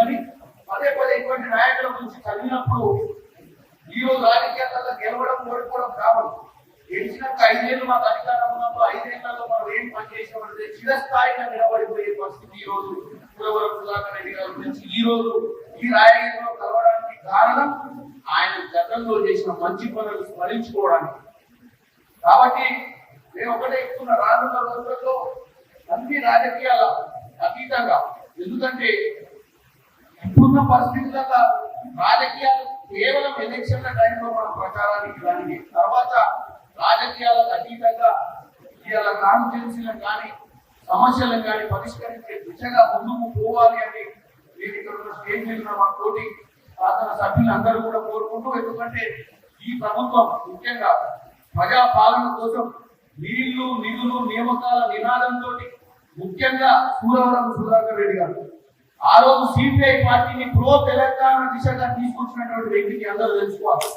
కానీ పదే పదే ఇటువంటి నాయకుల గురించి చదివినప్పుడు ఈ రోజు రాజకీయాలలో గెలవడం ఓడిపోవడం కావాలి. గెలిచినాక 5 ఏళ్ళు మాకు అధికారం ఉన్నప్పుడు 5 ఏళ్లలో మనం ఏం పని చేసామంటే చిరస్థాయిగా నిలబడిపోయే పరిస్థితి ఈ రోజు సురవరం సుధాకర్ రెడ్డి గారి గురించి ఈ రోజు ఈ రాయగిరిలో కలవడానికి కారణం ఆయన గతంలో చేసిన మంచి పనులు స్మరించుకోవడానికి. కాబట్టి నేను ఒకటే చెప్తున్న రానున్న రోజుల్లో అన్ని రాజకీయాల అతీతంగా, ఎందుకంటే ఇప్పుడున్న పరిస్థితులలో రాజకీయాలు కేవలం ఎలక్షన్ల టైంలో మనం ప్రచారానికి కానీ తర్వాత రాజకీయాలకు అతీతంగా ఇవాళ కాన్స్టిట్యూన్సీలను కానీ సమస్యలను కానీ పరిష్కరించే దిశగా ముందుకు పోవాలి అని నేను ఇక్కడ ఉన్న స్టేజ్ మీద మా తోటి శాసన సభ్యులందరూ కూడా కోరుకుంటూ, ఎందుకంటే ఈ ప్రభుత్వం ముఖ్యంగా ప్రజా పాలన కోసం నీళ్లు నిధులు నియామకాల నినాదంతో ముఖ్యంగా సురవరం సుధాకర్ రెడ్డి గారు ఆ రోజు సిపిఐ పార్టీని ప్రో తెలంగాణ దిశగా తీసుకొచ్చినటువంటి వ్యక్తికి అందరూ తెలుసుకోవాలి.